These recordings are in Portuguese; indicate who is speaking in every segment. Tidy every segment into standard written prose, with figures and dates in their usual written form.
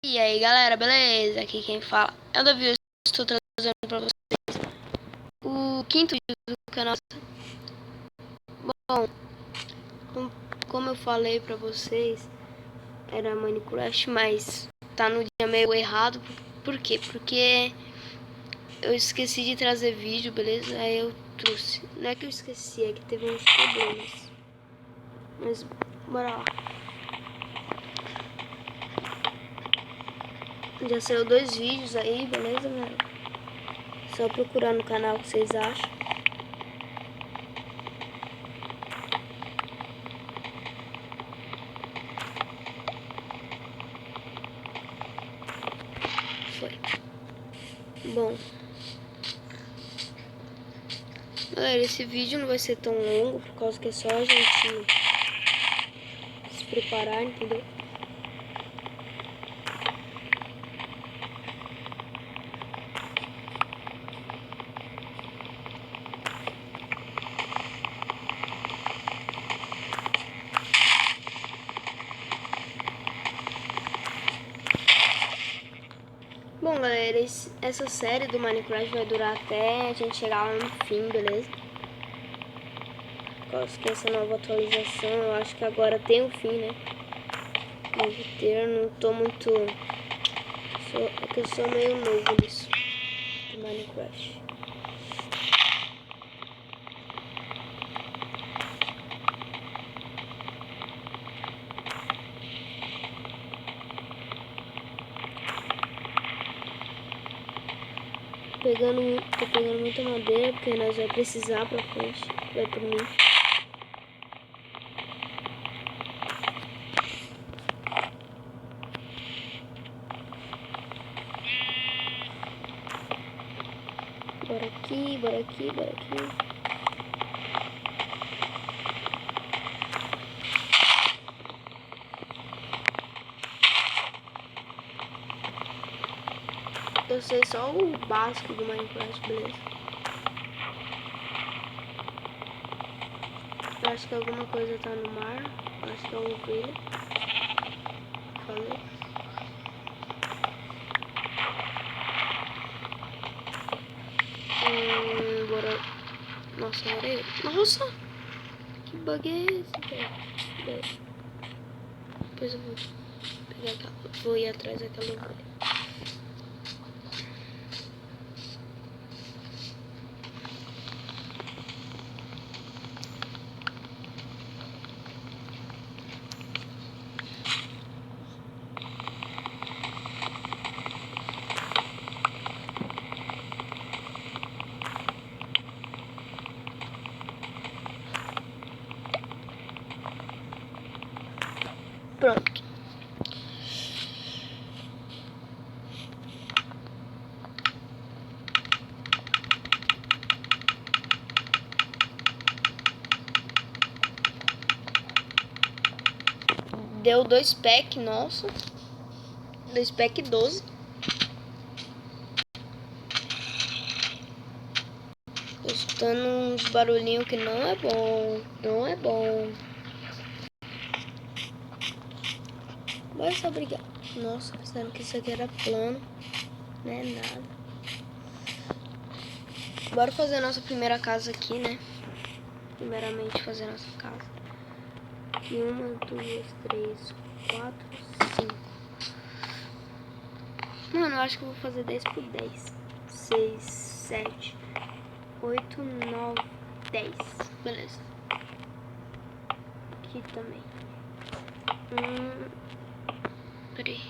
Speaker 1: E aí galera, beleza? Aqui quem fala é o Davi. Eu estou trazendo pra vocês o quinto vídeo do canal. Bom, como eu falei pra vocês, era Minecraft, mas tá no dia meio errado. Por quê? Porque eu esqueci de trazer vídeo, beleza? Aí eu trouxe. Não é que eu esqueci, é que teve uns problemas. Mas bora lá. Já saiu 2 vídeos aí, beleza, galera? Só procurar no canal o que vocês acham. Foi. Bom, galera, esse vídeo não vai ser tão longo, por causa que é só a gente se preparar, entendeu? Bom, galera, essa série do Minecraft vai durar até a gente chegar lá no fim, beleza? Por causa que essa nova atualização, eu acho que agora tem um fim, né? Deve ter, eu não tô muito... É que eu sou meio novo nisso, do Minecraft. Tô pegando muita madeira, porque nós vamos precisar pra frente. Vai por mim. Bora aqui, bora aqui, bora aqui. Eu sei só o básico do Minecraft, beleza? Eu acho que alguma coisa tá no mar. Eu acho que é uma ovelha. Falei. Bora. Nossa, areia. Nossa! Que bug é esse, velho? Depois eu vou pegar aquela. Vou ir atrás daquela ovelha. Pronto. Deu 2 pack, nossa. 2 pack 12. Tô escutando uns barulhinhos que não é bom. Não é bom. Bora só brigar. Nossa, pensando que isso aqui era plano. Não é nada. Bora fazer a nossa primeira casa aqui, né? Primeiramente fazer a nossa casa. E 1, 2, 3, 4, 5. Mano, eu acho que eu vou fazer 10 por 10. 6, 7, 8, 9, 10. Beleza. Aqui também. Peraí.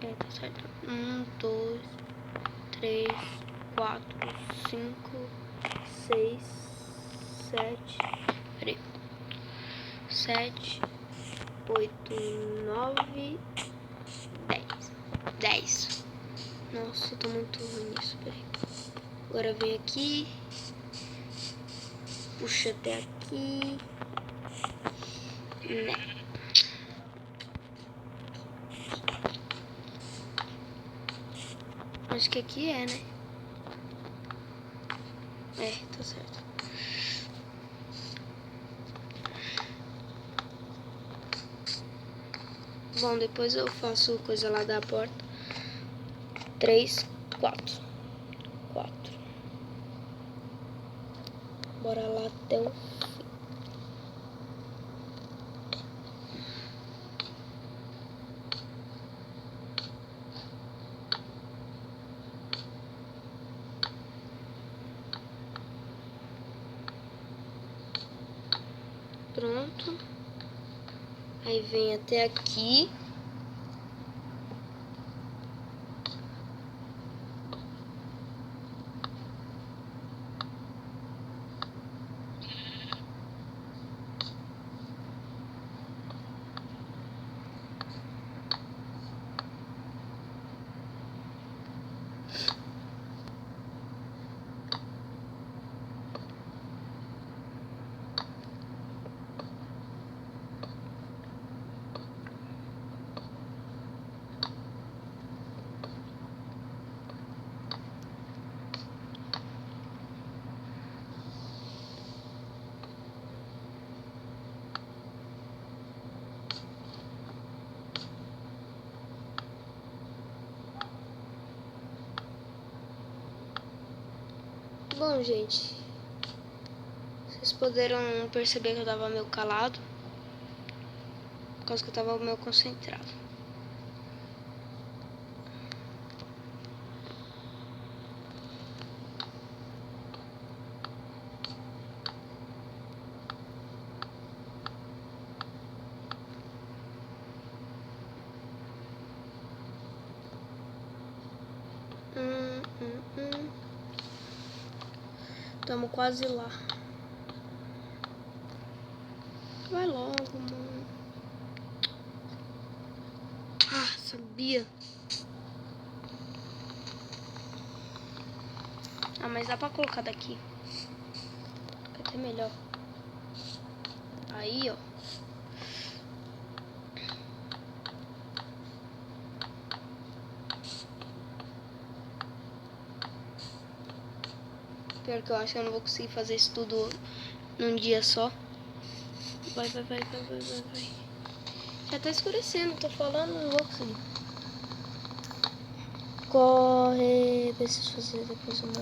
Speaker 1: Tá certo. 1, 2, 3, 4, 5, 6, 7. Peraí. 7, 8, 9, 10. 10. Nossa, eu tô muito ruim nisso, peraí. Agora vem aqui. Puxa até aqui. Né. Acho que aqui é, né? É, tá certo. Bom, depois eu faço coisa lá da porta. 3, 4. 4. Bora lá até o fim. Pronto. Aí vem até aqui. Bom, gente, vocês poderam perceber que eu tava meio calado, por causa que eu tava meio concentrado. Tamo quase lá. Vai logo, mano. Ah, sabia. Ah, mas dá pra colocar daqui. Fica até melhor. Aí, ó. Pior que eu acho que eu não vou conseguir fazer isso tudo num dia só. Vai. Já tá escurecendo, tô falando, não vou conseguir. Corre, preciso fazer depois uma...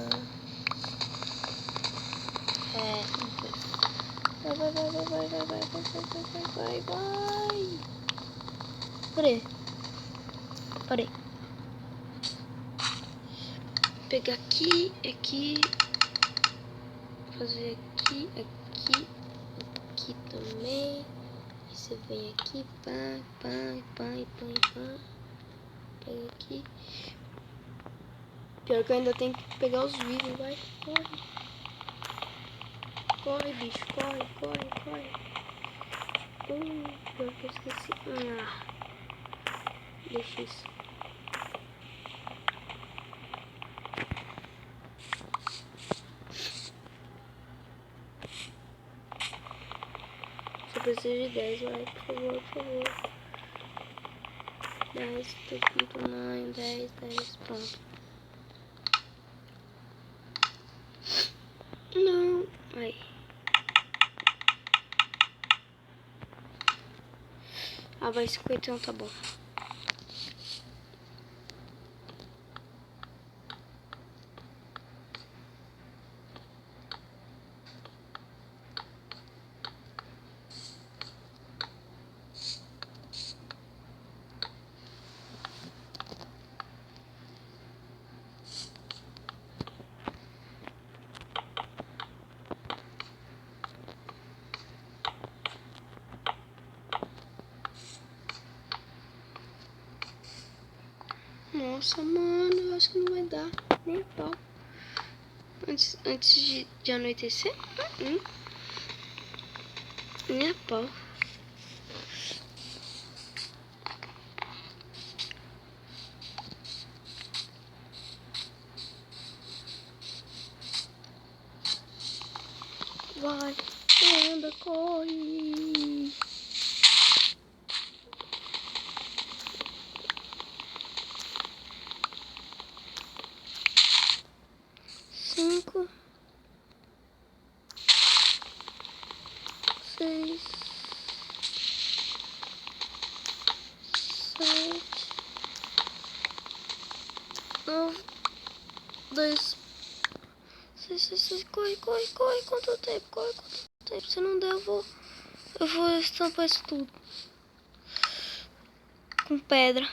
Speaker 1: Vai. Parei. Pegar aqui, fazer aqui também. Aí você vem aqui, pá. Pega aqui. Pior que eu ainda tenho que pegar os vidros, vai. Corre, bicho, corre. Pior que eu esqueci. Deixa isso. Só preciso de 10, vai, por favor. 10, tô com tamanho, 10, pronto. Não, aí. Vai 51, tá bom. Nossa, mano, eu acho que não vai dar nem a pau. Antes de anoitecer? Nem a pau. Vai, anda, corre. Cinco, 6, 7, 9, 2, 6, 6, 6. Corre, corre, corre. Quanto tempo? Corre, quanto tempo? Se não der, eu vou estampar isso tudo com pedra.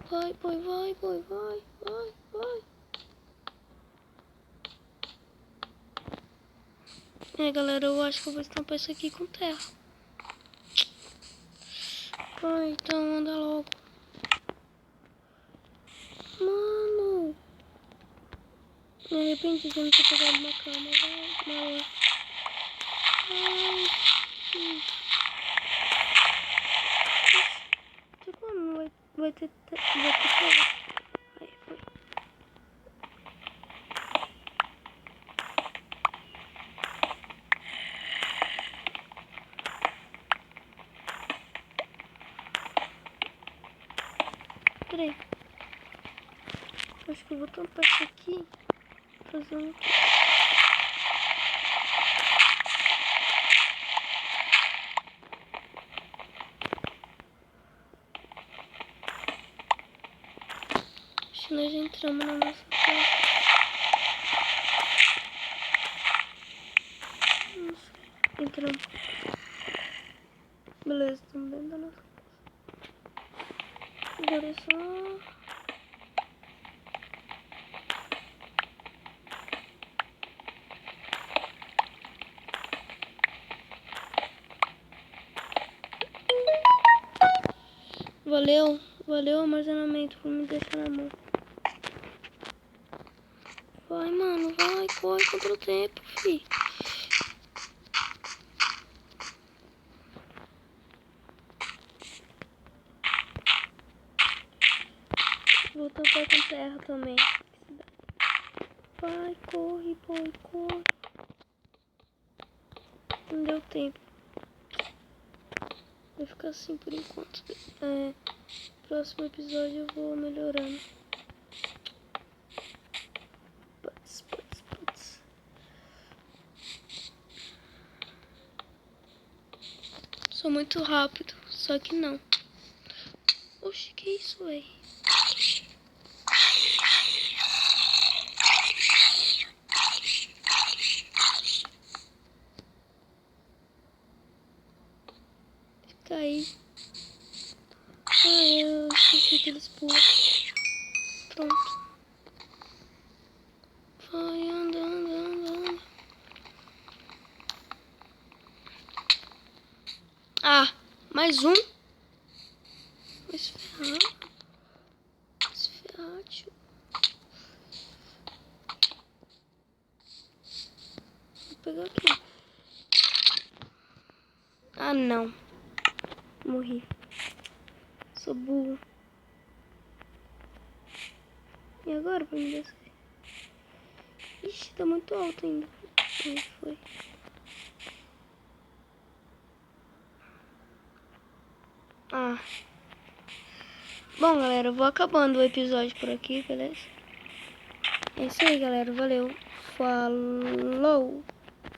Speaker 1: Vai, vai, vai, vai, vai, vai, vai. Galera, eu acho que eu vou estampar isso aqui com terra. Vai, então anda logo. Mano. Me arrependi de não ter pegado uma cama. Vai, ai. Tipo, não vai ter pega. Aí, foi. Peraí. Acho que eu vou tampar isso aqui. Fazer um... Acho que nós já entramos na nossa casa. Nossa, entramos. Beleza, estamos dentro da nossa casa. Agora é só... Valeu, valeu armazenamento por me deixar na mão. Vai, mano, vai, corre contra o tempo, fi. Vou tampar com terra também. Vai, corre, boy, corre. Não deu tempo. Vai ficar assim por enquanto. Próximo episódio eu vou melhorando. Putz. Sou muito rápido, só que não. Oxi, que isso, véi? Caí. Eu esqueci que eles pulam. Pronto. Vai andando. Ah, mais um. Vai se ferrar. Tio. Vou pegar aqui. Ah, não. Morri. Sou burro. E agora pra me descer? Ixi, tá muito alto ainda. Aí foi. Ah. Bom, galera, eu vou acabando o episódio por aqui, beleza? É isso aí, galera. Valeu. Falou.